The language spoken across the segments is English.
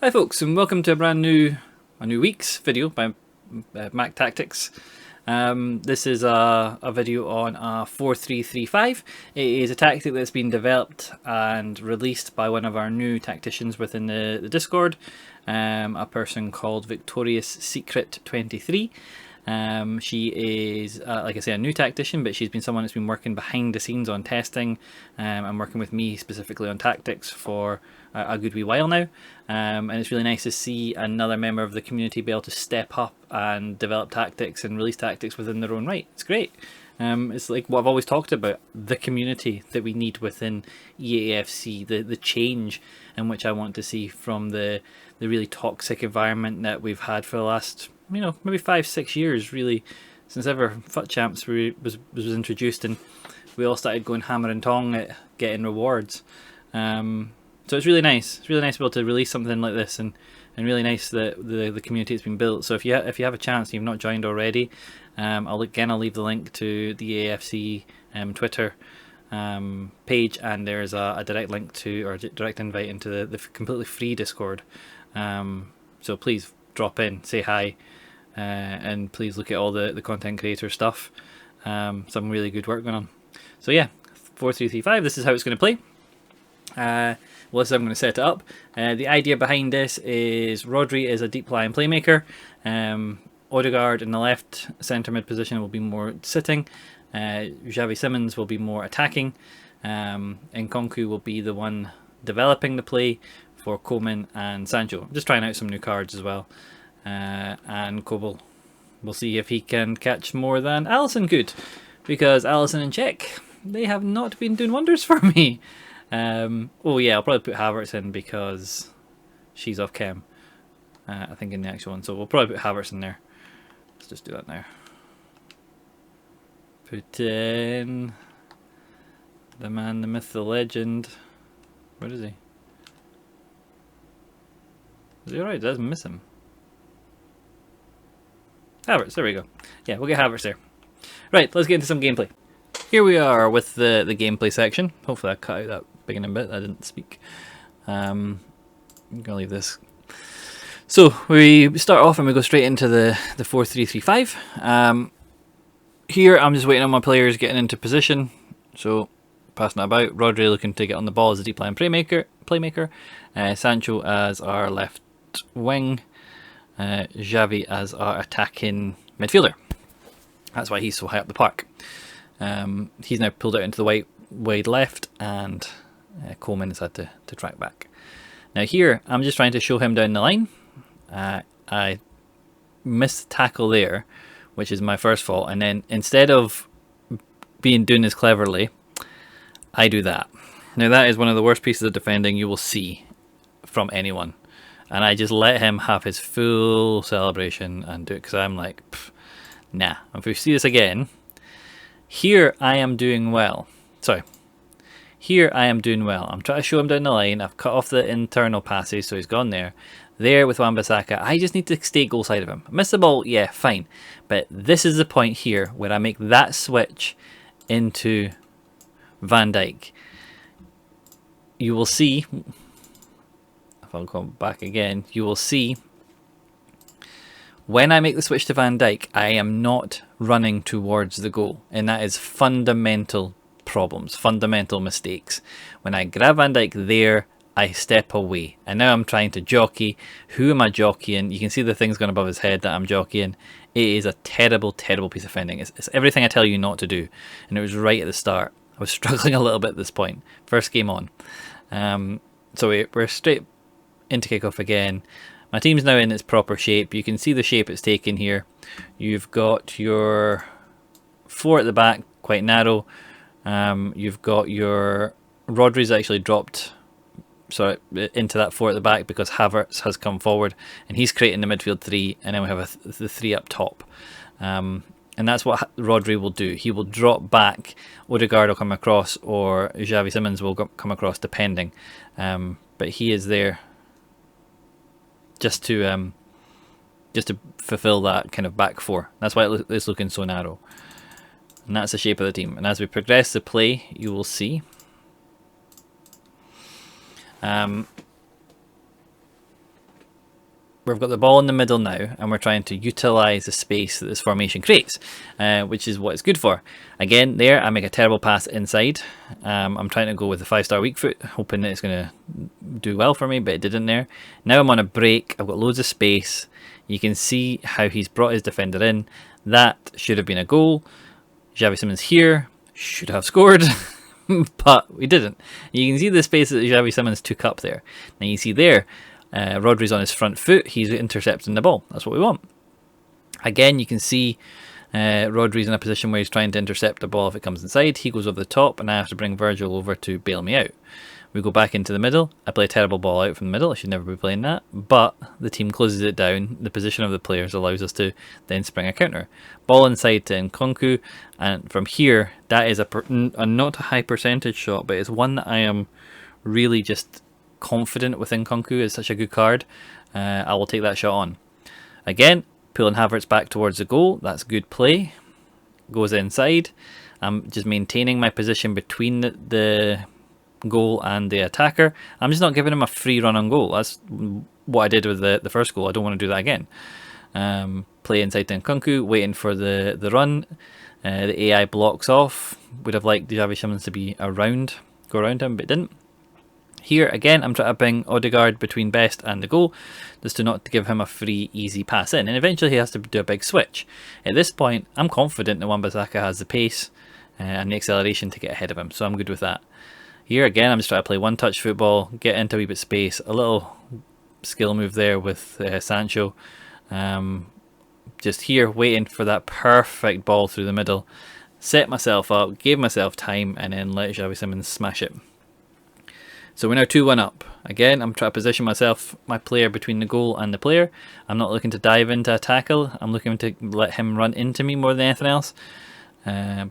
Hi folks, and welcome to a new week's video by Mac Tactics. This is a video on a 4-3-3-5. It is a tactic that's been developed and released by one of our new tacticians within the Discord, a person called Victorious Secret 23. She is, like I say, a new tactician, but she's been someone that's been working behind the scenes on testing and working with me specifically on tactics for a good wee while now. And it's really nice to see another member of the community be able to step up and develop tactics and release tactics within their own right. It's great. It's like what I've always talked about, the community that we need within EAFC, the change in which I want to see from the really toxic environment that we've had for the last, maybe 5-6 years, really, since ever FUT Champs was introduced and we all started going hammer and tong at getting rewards. So it's really nice. It's really nice to be able to release something like this, and really nice that the community has been built. So if you have a chance and you've not joined already, I'll leave the link to the EAFC Twitter page, and there's a direct link to, or direct invite into the completely free Discord. So please drop in, say hi, and please look at all the content creator stuff. Some really good work going on. So yeah, 4-3-3-5. This is how it's going to play. Well, this is how I'm going to set it up. The idea behind this is Rodri is a deep lying playmaker. Odegaard in the left centre mid position will be more sitting. Xavi Simons will be more attacking. And Nkunku will be the one developing the play for Coman and Sancho. Just trying out some new cards as well. And Kobel, we'll see if he can catch more than Alisson could, because Alisson and Czech, they have not been doing wonders for me. Oh yeah, I'll probably put Havertz in because she's off chem, I think, in the actual one. So we'll probably put Havertz in there. Let's just do that now. Put in the man, the myth, the legend. Where is he? Is he alright? Doesn't miss him. Havertz, there we go. Yeah, we'll get Havertz there. Right, let's get into some gameplay. Here we are with the gameplay section. Hopefully I cut out that beginning bit. I didn't speak. I'm gonna leave this. So we start off and we go straight into the 4-3-3-5. Here I'm just waiting on my players getting into position. So passing it about. Rodri looking to get on the ball as a deep line playmaker. Sancho as our left wing. Xavi as our attacking midfielder. That's why he's so high up the park. He's now pulled out into the wide left, and Coleman has had to track back. Now here, I'm just trying to show him down the line. I missed the tackle there, which is my first fault, and then instead of doing this cleverly, I do that. Now that is one of the worst pieces of defending you will see from anyone, and I just let him have his full celebration and do it, because I'm like, nah. If we see this again, here I am doing well. Sorry. Here I am doing well. I'm trying to show him down the line. I've cut off the internal passes, so he's gone there. There with Wan-Bissaka, I just need to stay goal side of him. Miss the ball, yeah, fine. But this is the point here where I make that switch into Van Dijk. You will see, if I'll go back again, you will see when I make the switch to Van Dijk, I am not running towards the goal, and that is fundamental problems, fundamental mistakes. When I grab Van Dijk there, I step away, and now I'm trying to jockey. Who am I jockeying? You can see the things going above his head that I'm jockeying. It is a terrible, terrible piece of fending. It's everything I tell you not to do, and it was right at the start. I was struggling a little bit at this point. First game on. So we're straight into kickoff again. My team's now in its proper shape. You can see the shape it's taken here. You've got your 4 at the back, quite narrow. You've got your Rodri's actually dropped into that 4 at the back because Havertz has come forward and he's creating the midfield 3, and then we have the 3 up top. And that's what Rodri will do. He will drop back. Odegaard will come across, or Xavi Simons will come across, depending. But he is there just to fulfill that kind of back 4. That's why it's looking so narrow. And that's the shape of the team. And as we progress the play, you will see we've got the ball in the middle now, and we're trying to utilise the space that this formation creates, which is what it's good for. Again, there I make a terrible pass inside. I'm trying to go with the 5-star weak foot, hoping that it's going to do well for me, but it didn't there. Now I'm on a break, I've got loads of space. You can see how he's brought his defender in. That should have been a goal. Xavi Simons here should have scored. But we didn't. You can see the space that Xavi Simons took up there. Now you see there, Rodri's on his front foot. He's intercepting the ball. That's what we want. Again, you can see Rodri's in a position where he's trying to intercept the ball if it comes inside. He goes over the top, and I have to bring Virgil over to bail me out. We go back into the middle. I play a terrible ball out from the middle. I should never be playing that. But the team closes it down. The position of the players allows us to then spring a counter. Ball inside to Nkunku. And from here, that is a not a high percentage shot, but it's one that I am really just confident with. Nkunku is such a good card. I will take that shot on. Again, pulling Havertz back towards the goal. That's good play. Goes inside. I'm just maintaining my position between the goal and the attacker. I'm just not giving him a free run on goal. That's what I did with the first goal. I don't want to do that again. Play inside to Nkunku, waiting for the run. The AI blocks off. Would have liked Xavi Simons to be around, go around him, but it didn't. Here again, I'm trying to bring Odegaard between Best and the goal, just to not give him a free, easy pass in. And eventually he has to do a big switch. At this point, I'm confident that Wan-Bissaka has the pace and the acceleration to get ahead of him, so I'm good with that. Here again, I'm just trying to play one-touch football, get into a wee bit of space, a little skill move there with Sancho. Just here, waiting for that perfect ball through the middle. Set myself up, gave myself time, and then let Xavi Simons smash it. So we're now 2-1 up. Again, I'm trying to position my player between the goal and the player. I'm not looking to dive into a tackle. I'm looking to let him run into me more than anything else.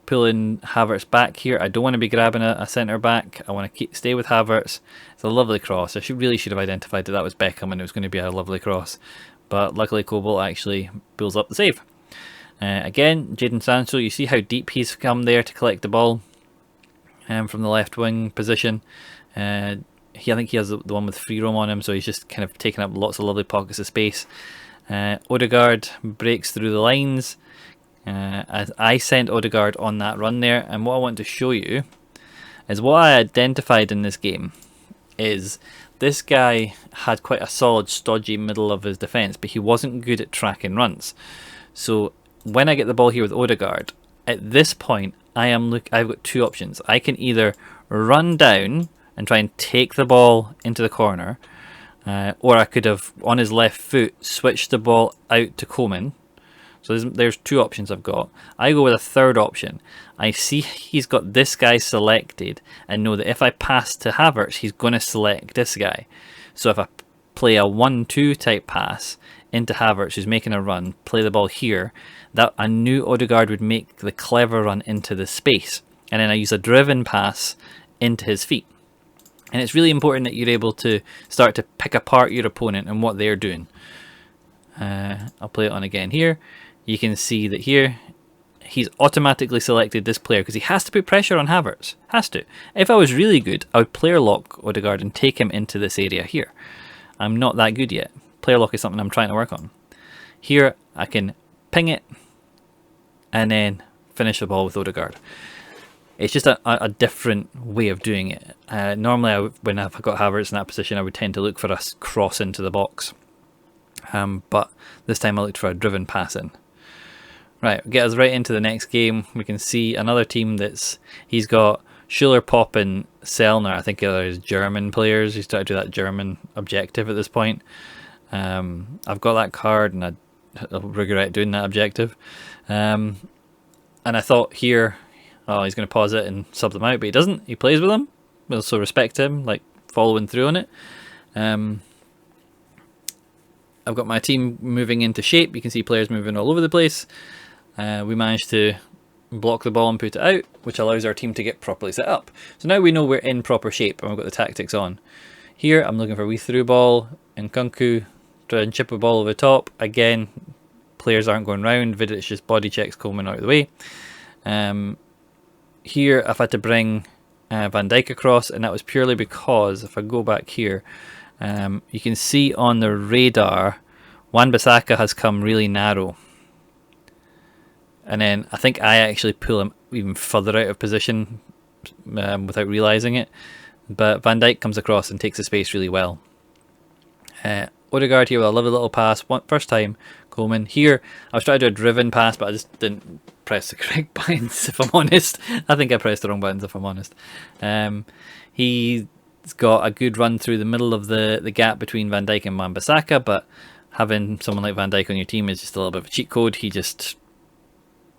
Pulling Havertz back here. I don't want to be grabbing a centre back. I want to stay with Havertz. It's a lovely cross. I really should have identified that was Beckham and it was going to be a lovely cross. But luckily Cobalt actually pulls up the save. Again, Jadon Sancho, you see how deep he's come there to collect the ball from the left wing position. I think he has the one with free roam on him, so he's just kind of taking up lots of lovely pockets of space. Odegaard breaks through the lines. As I sent Odegaard on that run there, and what I want to show you is what I identified in this game is this guy had quite a solid, stodgy middle of his defence, but he wasn't good at tracking runs. So when I get the ball here with Odegaard, at this point I've got two options. I can either run down and try and take the ball into the corner, or I could have, on his left foot, switched the ball out to Coman. So there's two options I've got. I go with a third option. I see he's got this guy selected and know that if I pass to Havertz, he's going to select this guy. So if I play a 1-2 type pass into Havertz, who's making a run, play the ball here, that I knew Odegaard would make the clever run into the space. And then I use a driven pass into his feet. And it's really important that you're able to start to pick apart your opponent and what they're doing. I'll play it on again here. You can see that here he's automatically selected this player because he has to put pressure on Havertz. Has to. If I was really good, I would player lock Odegaard and take him into this area here. I'm not that good yet. Player lock is something I'm trying to work on. Here I can ping it and then finish the ball with Odegaard. It's just a different way of doing it. Normally when I've got Havertz in that position, I would tend to look for a cross into the box. But this time I looked for a driven pass in. Right, get us right into the next game. We can see another team he's got Schuller, Pop and Sellner. I think they're his German players. He's trying to do that German objective at this point. I've got that card and I'll regret doing that objective. And I thought here, oh, he's going to pause it and sub them out, but he doesn't. He plays with them. We'll also respect him, like following through on it. I've got my team moving into shape. You can see players moving all over the place. We managed to block the ball and put it out, which allows our team to get properly set up. So now we know we're in proper shape and we've got the tactics on. Here I'm looking for a wee through ball, and Nkunku try and chip a ball over the top. Again, players aren't going round, Vidic just body checks Coleman out of the way. Here I've had to bring Van Dijk across, and that was purely because if I go back here, you can see on the radar Wan-Bissaka has come really narrow. And then I think I actually pull him even further out of position without realising it. But Van Dijk comes across and takes the space really well. Odegaard here with a lovely little pass. First time, Coleman. Here, I was trying to do a driven pass, but I just didn't press the correct buttons, if I'm honest. I think I pressed the wrong buttons, if I'm honest. He's got a good run through the middle of the gap between Van Dijk and Wan-Bissaka, but having someone like Van Dijk on your team is just a little bit of a cheat code. He just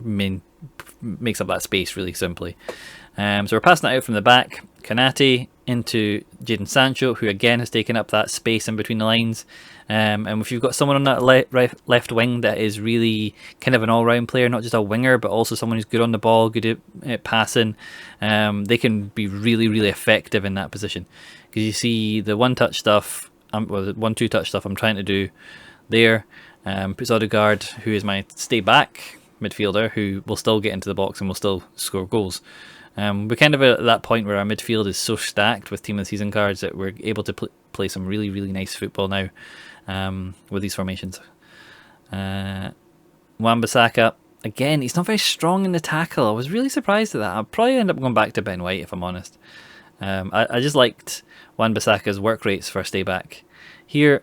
makes up that space really simply. So we're passing it out from the back. Konate into Jadon Sancho, who again has taken up that space in between the lines. And if you've got someone on that left wing that is really kind of an all-round player, not just a winger, but also someone who's good on the ball, good at passing, they can be really, really effective in that position. Because you see the one-touch stuff, the 1-2 touch stuff I'm trying to do there, puts Odegaard, who is my stay-back midfielder, who will still get into the box and will still score goals. We're kind of at that point where our midfield is so stacked with Team of the Season cards that we're able to play some really, really nice football now with these formations. Wan-Bissaka, again, he's not very strong in the tackle. I was really surprised at that. I'll probably end up going back to Ben White, if I'm honest. I just liked Wan-Bissaka's work rates for a stay back. Here,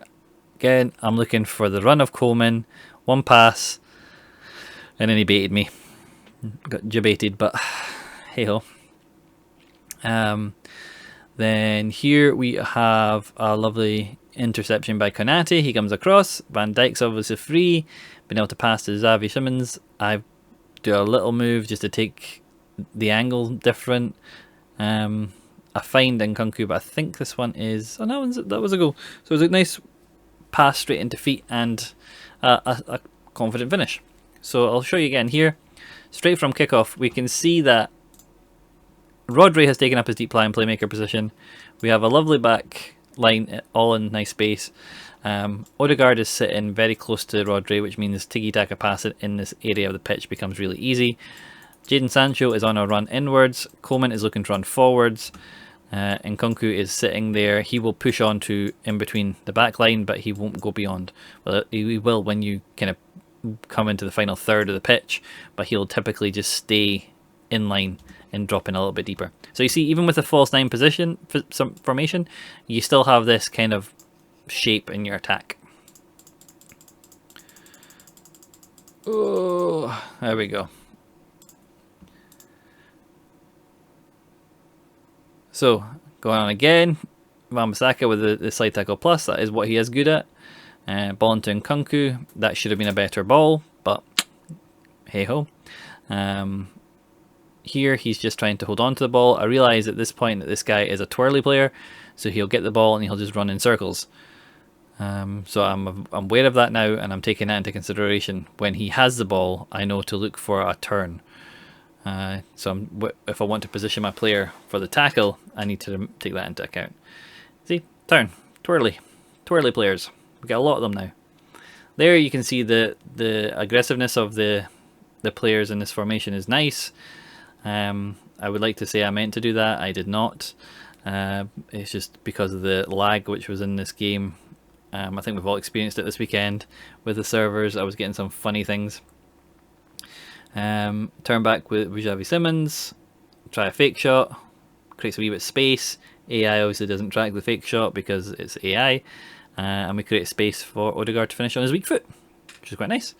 again, I'm looking for the run of Coleman, one pass, and then he baited me. Got jebaited, but hey ho. Then here we have a lovely interception by Konate. He comes across. Van Dijk's obviously free. Been able to pass to Xavi Simons. I do a little move just to take the angle different. I find Nkunku, but I think this one is... Oh, no, that was a goal. So it was a nice pass straight into feet and a confident finish. So I'll show you again here. Straight from kickoff, we can see that Rodri has taken up his deep line playmaker position. We have a lovely back line, all in nice space. Odegaard is sitting very close to Rodri, which means tiki taka passing in this area of the pitch becomes really easy. Jadon Sancho is on a run inwards. Coleman is looking to run forwards. Nkunku is sitting there. He will push on to in between the back line, but he won't go beyond. Well, he will when you kind of come into the final third of the pitch, but he'll typically just stay in line and drop in a little bit deeper. So you see, even with a false 9 position formation, you still have this kind of shape in your attack. Oh, there we go. So going on again, Wan-Bissaka with the slide tackle plus, that is what he is good at. Ball into Nkunku, that should have been a better ball, but hey ho. Here he's just trying to hold on to the ball. I realise at this point that this guy is a twirly player, so he'll get the ball and he'll just run in circles. So I'm aware of that now, and I'm taking that into consideration. When he has the ball, I know to look for a turn. So if I want to position my player for the tackle, I need to take that into account. See, turn, twirly players. We got a lot of them now. There you can see the aggressiveness of the players in this formation is nice. I would like to say I meant to do that. I did not. It's just because of the lag which was in this game. I think we've all experienced it this weekend with the servers. I was getting some funny things. Turn back with Xavi Simons. Try a fake shot. Creates a wee bit of space. AI obviously doesn't track the fake shot because it's AI. And we create space for Odegaard to finish on his weak foot, which is quite nice.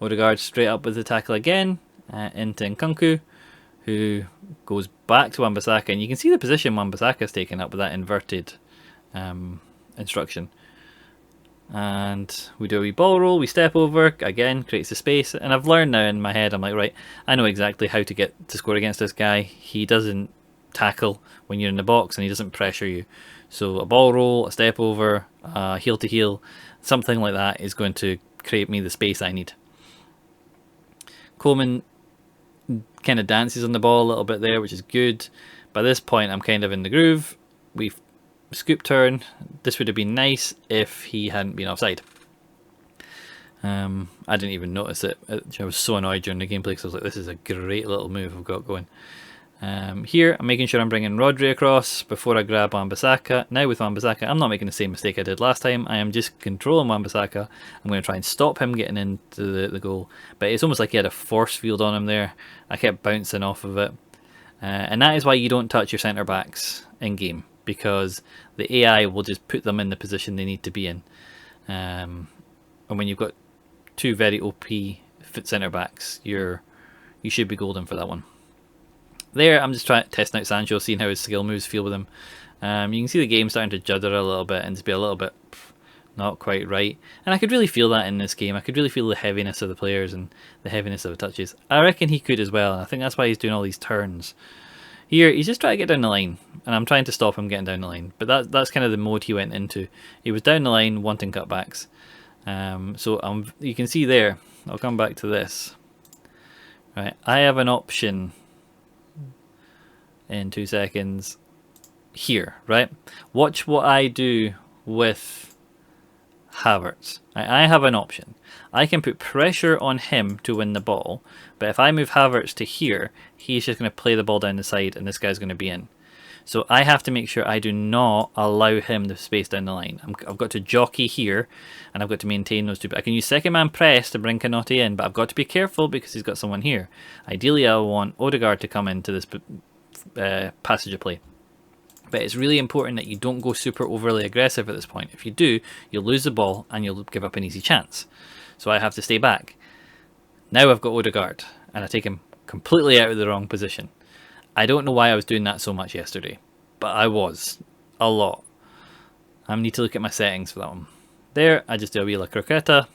Odegaard straight up with the tackle again into Nkunku, who goes back to Wan-Bissaka, and you can see the position Wan-Bissaka's taken up with that inverted instruction. And we do a wee ball roll, we step over, again creates the space, and I've learned now in my head, I'm like, right, I know exactly how to get to score against this guy. He doesn't tackle when you're in the box and he doesn't pressure you. So a ball roll, a step over, heel to heel, something like that is going to create me the space I need. Coleman kind of dances on the ball a little bit there, which is good. By this point I'm kind of in the groove. We've scoop turn. This would have been nice if he hadn't been offside. I didn't even notice it. I was so annoyed during the gameplay because I was like, this is a great little move I've got going. Here, I'm making sure I'm bringing Rodri across before I grab Wan-Bissaka. Now with Wan-Bissaka, I'm not making the same mistake I did last time. I am just controlling Wan-Bissaka. I'm going to try and stop him getting into the goal. But it's almost like he had a force field on him there. I kept bouncing off of it. And that is why you don't touch your centre-backs in-game. Because the AI will just put them in the position they need to be in. And when you've got two very OP fit centre-backs, you should be golden for that one. There, I'm just testing out Sancho, seeing how his skill moves feel with him. You can see the game starting to judder a little bit and just be a little bit not quite right. And I could really feel that in this game. I could really feel the heaviness of the players and the heaviness of the touches. I reckon he could as well, and I think that's why he's doing all these turns. Here, he's just trying to get down the line, and I'm trying to stop him getting down the line. But that's kind of the mode he went into. He was down the line, wanting cutbacks. You can see there, I'll come back to this. Right, I have an option in 2 seconds here, right? Watch what I do with Havertz. I have an option. I can put pressure on him to win the ball, but if I move Havertz to here, he's just going to play the ball down the side and this guy's going to be in. So I have to make sure I do not allow him the space down the line. I've got to jockey here, and I've got to maintain those two. I can use second man press to bring Cannoti in, but I've got to be careful because he's got someone here. Ideally, I want Odegaard to come into this passage of play. But it's really important that you don't go super overly aggressive at this point. If you do, you'll lose the ball and you'll give up an easy chance. So I have to stay back. Now I've got Odegaard, and I take him completely out of the wrong position. I don't know why I was doing that so much yesterday, but I was. A lot. I need to look at my settings for that one. There, I just do a wheel of croqueta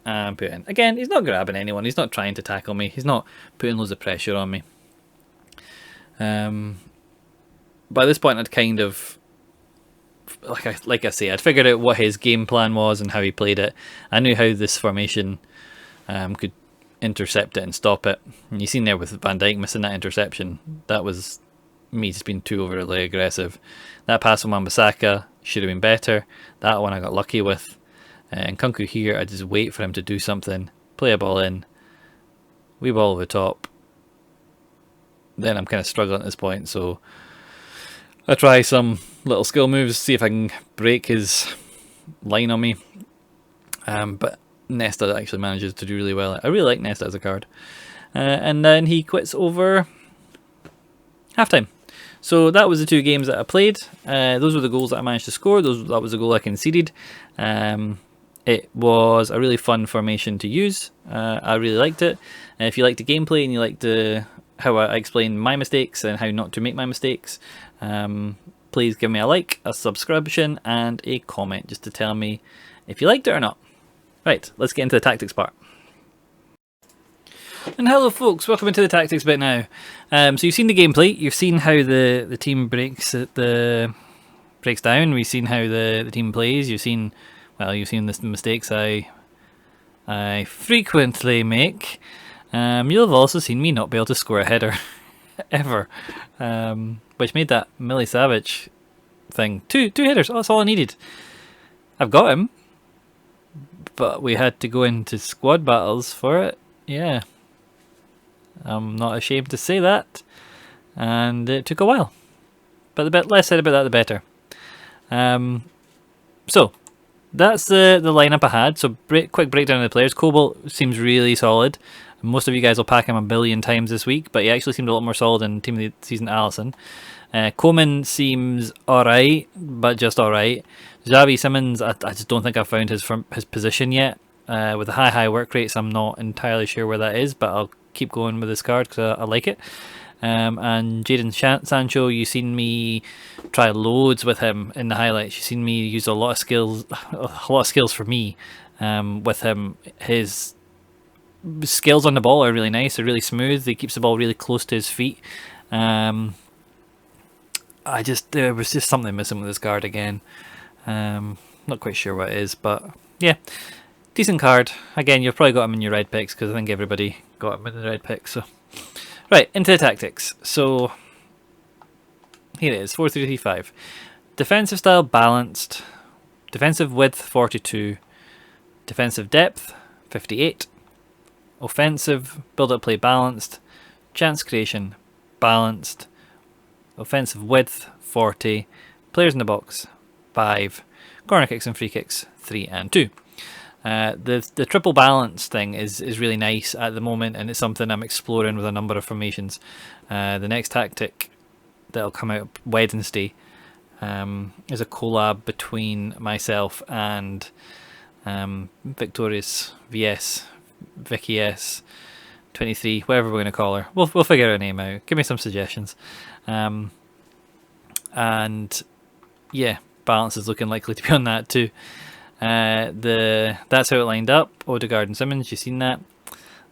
and put it in. Again, he's not grabbing anyone. He's not trying to tackle me. He's not putting loads of pressure on me. By this point, I'd kind of, like I say, I'd figured out what his game plan was and how he played it. I knew how this formation could intercept it and stop it. And you've seen there with Van Dijk missing that interception. That was me just being too overly aggressive. That pass from Wan-Bissaka should have been better. That one I got lucky with. And Kunku here, I just wait for him to do something. Play a ball in. Wee ball over the top. Then I'm kind of struggling at this point, so I try some little skill moves, see if I can break his line on me. But Nesta actually manages to do really well. I really like Nesta as a card. And then he quits over halftime. So that was the 2 games that I played. Those were the goals that I managed to score. That was the goal I conceded. It was a really fun formation to use. I really liked it. If you liked the gameplay and you liked how I explain my mistakes and how not to make my mistakes, please give me a like, a subscription, and a comment just to tell me if you liked it or not. Right, let's get into the tactics part. And hello folks, welcome into the tactics bit now. So you've seen the gameplay, you've seen how the team breaks down, we've seen how the team plays, you've seen the mistakes I frequently make. You'll have also seen me not be able to score a header ever, which made that Millie Savage thing. Two headers, oh, that's all I needed. I've got him, but we had to go into squad battles for it. Yeah, I'm not ashamed to say that, and it took a while, but the less said about that the better. So that's the lineup I had. So quick breakdown of the players. Cobalt seems really solid. Most of you guys will pack him a billion times this week, but he actually seemed a lot more solid in Team of the Season Alisson. Coman seems alright, but just alright. Xavi Simons, I just don't think I've found his position yet. With the high work rates, I'm not entirely sure where that is, but I'll keep going with this card because I like it. And Jadon Sancho, you've seen me try loads with him in the highlights. You've seen me use a lot of skills for me with him. His skills on the ball are really nice. They're really smooth. He keeps the ball really close to his feet. There was just something missing with this card again. Not quite sure what it is, but yeah, decent card. Again, you've probably got him in your red picks because I think everybody got him in the red picks. So right, into the tactics. So here it is, 4-3-3-5. Defensive style balanced. Defensive width 42. Defensive depth 58. Offensive build-up play balanced. Chance creation balanced, offensive width 40, players in the box 5, corner kicks and free kicks 3 and 2. The triple balance thing is really nice at the moment, and it's something I'm exploring with a number of formations. The next tactic that'll come out Wednesday is a collab between myself and Victorious VS, Vicky S 23, whatever we're going to call her. We'll figure her name out. Give me some suggestions. And yeah, balance is looking likely to be on that too. That's how it lined up. Odegaard and Simmons, you've seen that.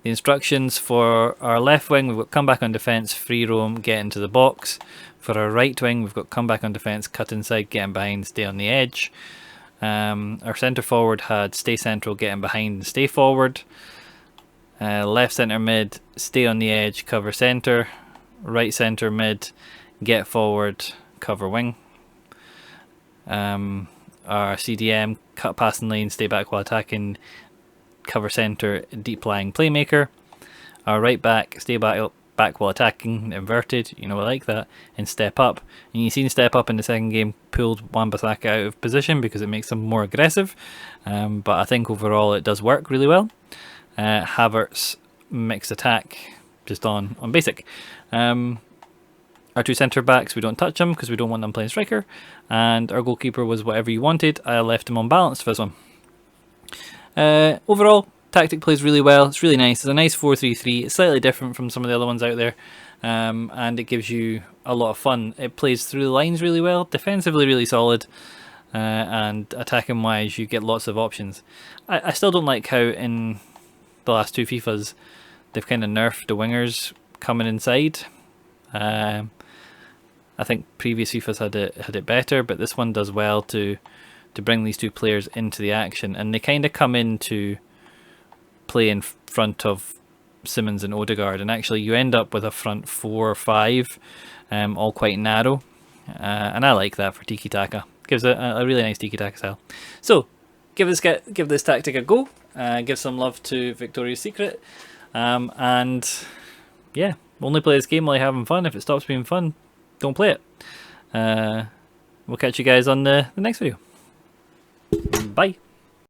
The instructions for our left wing, we've got come back on defence, free roam, get into the box. For our right wing, we've got come back on defence, cut inside, get in behind, stay on the edge. Our centre forward had stay central, get in behind and stay forward. Left centre mid, stay on the edge, cover centre. Right centre mid, get forward, cover wing. Our CDM, cut passing lane, stay back while attacking, cover centre, deep lying playmaker. Our right back, stay back while attacking, inverted, you know I like that, and step up. And you've seen step up in the second game pulled Wan-Bissaka out of position because it makes them more aggressive, but I think overall it does work really well. Havertz mixed attack, just on basic. Our two centre backs, we don't touch them because we don't want them playing striker, and our goalkeeper was whatever you wanted. I left him unbalanced for this one. Overall, tactic plays really well. It's really nice. It's a nice 4-3-3. It's slightly different from some of the other ones out there, and it gives you a lot of fun. It plays through the lines really well. Defensively, really solid, and attacking wise, you get lots of options. I still don't like how in the last two FIFAs they've kind of nerfed the wingers coming inside. I think previous FIFAs had it better, but this one does well to bring these two players into the action, and they kind of come in to play in front of Simmons and Odegaard, and actually you end up with a front 4 or 5, all quite narrow, and I like that for tiki taka. Gives a really nice tiki taka style. So give this tactic a go. Give some love to Victoria's Secret, and yeah, only play this game while you're having fun. If it stops being fun, don't play it. We'll catch you guys on the next video. Bye.